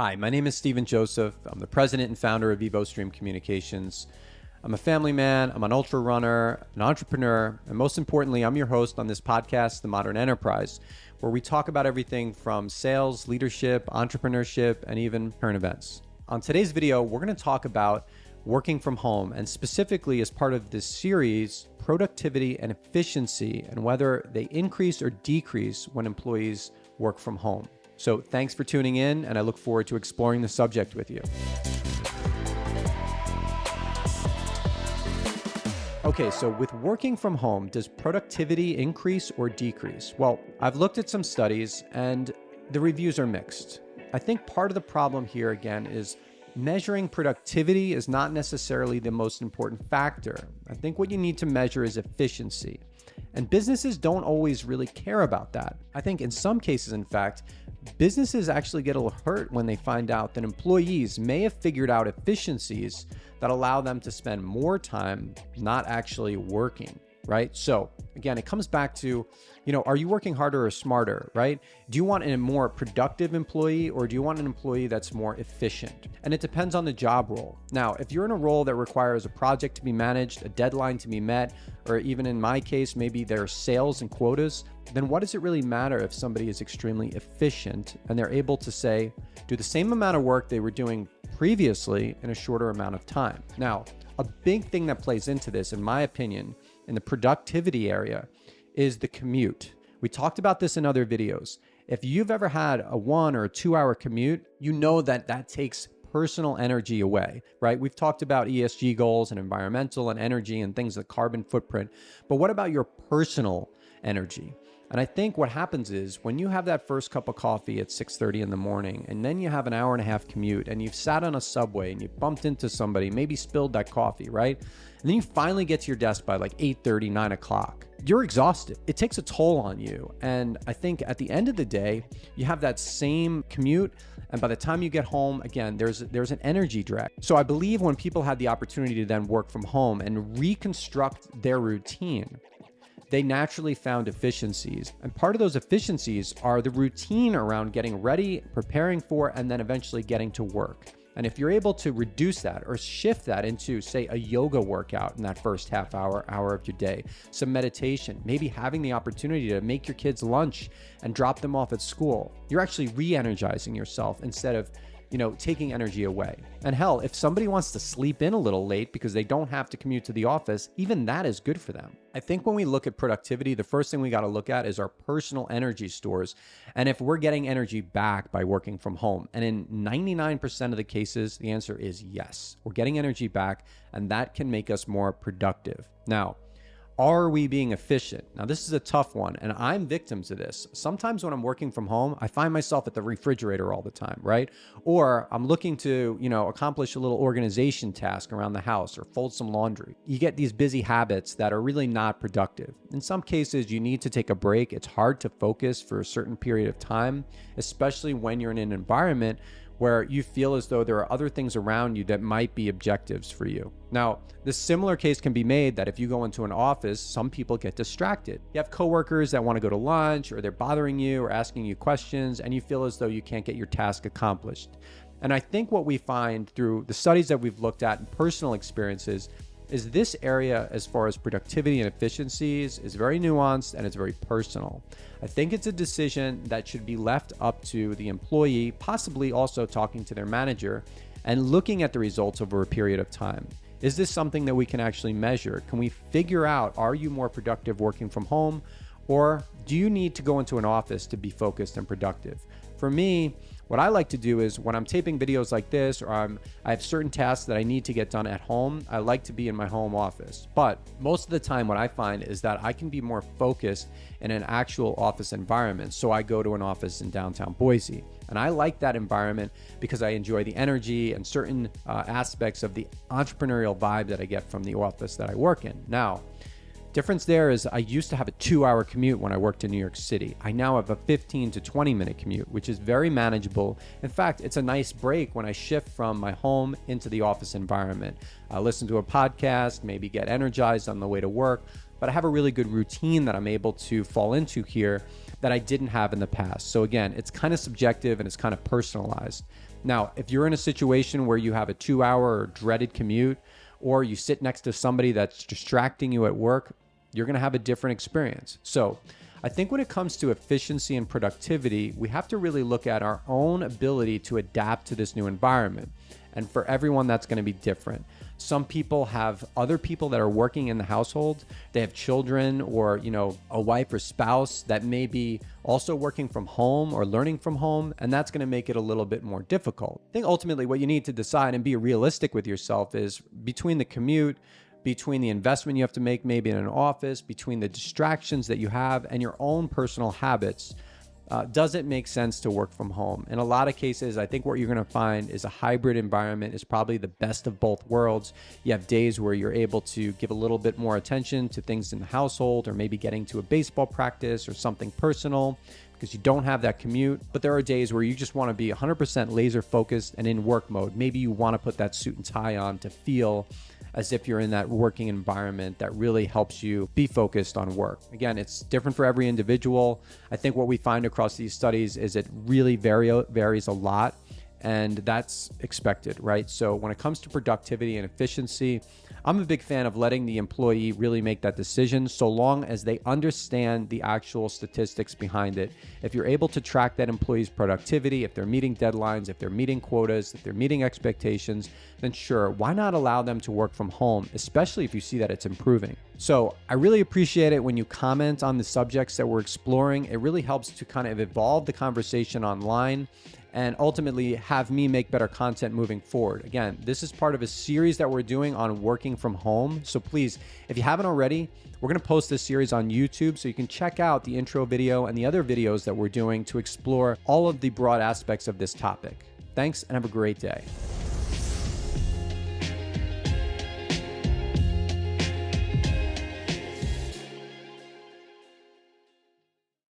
Hi, my name is Stephen Joseph. I'm the president and founder of EvoStream Communications. I'm a family man, I'm an ultra runner, an entrepreneur, and most importantly, I'm your host on this podcast, The Modern Enterprise, where we talk about everything from sales, leadership, entrepreneurship, and even current events. On today's video, we're going to talk about working from home, and specifically as part of this series, productivity and efficiency, and whether they increase or decrease when employees work from home. So thanks for tuning in, and I look forward to exploring the subject with you. Okay, so with working from home, does productivity increase or decrease? Well, I've looked at some studies and the reviews are mixed. I think part of the problem here again is measuring productivity is not necessarily the most important factor. I think what you need to measure is efficiency. And businesses don't always really care about that. I think in some cases, in fact, businesses actually get a little hurt when they find out that employees may have figured out efficiencies that allow them to spend more time not actually working, right? So again, it comes back to, are you working harder or smarter, right? Do you want a more productive employee or do you want an employee that's more efficient? And it depends on the job role. Now, if you're in a role that requires a project to be managed, a deadline to be met, or even in my case, maybe there's sales and quotas, then what does it really matter if somebody is extremely efficient and they're able to say, do the same amount of work they were doing previously in a shorter amount of time? Now, a big thing that plays into this, in my opinion, in the productivity area is the commute. We talked about this in other videos. If you've ever had a 1 or 2 hour commute, you know that takes personal energy away, right? We've talked about ESG goals and environmental and energy and things like carbon footprint, but what about your personal energy? And I think what happens is when you have that first cup of coffee at 6:30 in the morning, and then you have an hour and a half commute, and you've sat on a subway and you bumped into somebody, maybe spilled that coffee, right? And then you finally get to your desk by like 8:30, 9 o'clock. You're exhausted. It takes a toll on you. And I think at the end of the day, you have that same commute. And by the time you get home, again, there's an energy drag. So I believe when people had the opportunity to then work from home and reconstruct their routine, they naturally found efficiencies. And part of those efficiencies are the routine around getting ready, preparing for, and then eventually getting to work. And if you're able to reduce that or shift that into, say, a yoga workout in that first half hour of your day, some meditation, maybe having the opportunity to make your kids lunch and drop them off at school, you're actually re-energizing yourself instead of taking energy away. And hell, if somebody wants to sleep in a little late because they don't have to commute to the office, even that is good for them. I think when we look at productivity, the first thing we got to look at is our personal energy stores. And if we're getting energy back by working from home, and in 99% of the cases, the answer is yes. We're getting energy back, and that can make us more productive. Now, are we being efficient? Now, this is a tough one, and I'm victim to this. Sometimes when I'm working from home, I find myself at the refrigerator all the time, right? Or I'm looking to, accomplish a little organization task around the house or fold some laundry. You get these busy habits that are really not productive. In some cases, you need to take a break. It's hard to focus for a certain period of time, especially when you're in an environment where you feel as though there are other things around you that might be objectives for you. Now, the similar case can be made that if you go into an office, some people get distracted. You have coworkers that want to go to lunch, or they're bothering you or asking you questions, and you feel as though you can't get your task accomplished. And I think what we find through the studies that we've looked at and personal experiences is this area, as far as productivity and efficiencies, is very nuanced and it's very personal. I think it's a decision that should be left up to the employee, possibly also talking to their manager and looking at the results over a period of time. Is this something that we can actually measure? Can we figure out, are you more productive working from home, or do you need to go into an office to be focused and productive? For me, what I like to do is when I'm taping videos like this, or I have certain tasks that I need to get done at home, I like to be in my home office. But most of the time what I find is that I can be more focused in an actual office environment. So I go to an office in downtown Boise. And I like that environment because I enjoy the energy and certain aspects of the entrepreneurial vibe that I get from the office that I work in. Now, difference there is I used to have a 2-hour commute when I worked in New York City. I now have a 15 to 20 minute commute, which is very manageable. In fact, it's a nice break when I shift from my home into the office environment. I listen to a podcast, maybe get energized on the way to work, but I have a really good routine that I'm able to fall into here that I didn't have in the past. So again, it's kind of subjective and it's kind of personalized. Now, if you're in a situation where you have a 2-hour or dreaded commute, or you sit next to somebody that's distracting you at work, you're going to have a different experience. So I think when it comes to efficiency and productivity, we have to really look at our own ability to adapt to this new environment. And for everyone, that's going to be different. Some people have other people that are working in the household. They have children or, a wife or spouse that may be also working from home or learning from home. And that's going to make it a little bit more difficult. I think ultimately what you need to decide and be realistic with yourself is between the commute, between the investment you have to make maybe in an office, between the distractions that you have and your own personal habits, does it make sense to work from home? In a lot of cases, I think what you're going to find is a hybrid environment is probably the best of both worlds. You have days where you're able to give a little bit more attention to things in the household, or maybe getting to a baseball practice or something personal because you don't have that commute. But there are days where you just want to be 100% laser focused and in work mode. Maybe you want to put that suit and tie on to feel as if you're in that working environment that really helps you be focused on work. Again, it's different for every individual. I think what we find across these studies is it really varies a lot, and that's expected, right? So when it comes to productivity and efficiency, I'm a big fan of letting the employee really make that decision so long as they understand the actual statistics behind it. If you're able to track that employee's productivity, if they're meeting deadlines, if they're meeting quotas, if they're meeting expectations, then sure, why not allow them to work from home, especially if you see that it's improving? So I really appreciate it when you comment on the subjects that we're exploring. It really helps to kind of evolve the conversation online and ultimately have me make better content moving forward. Again, this is part of a series that we're doing on working from home. So please, if you haven't already, we're going to post this series on YouTube so you can check out the intro video and the other videos that we're doing to explore all of the broad aspects of this topic. Thanks and have a great day.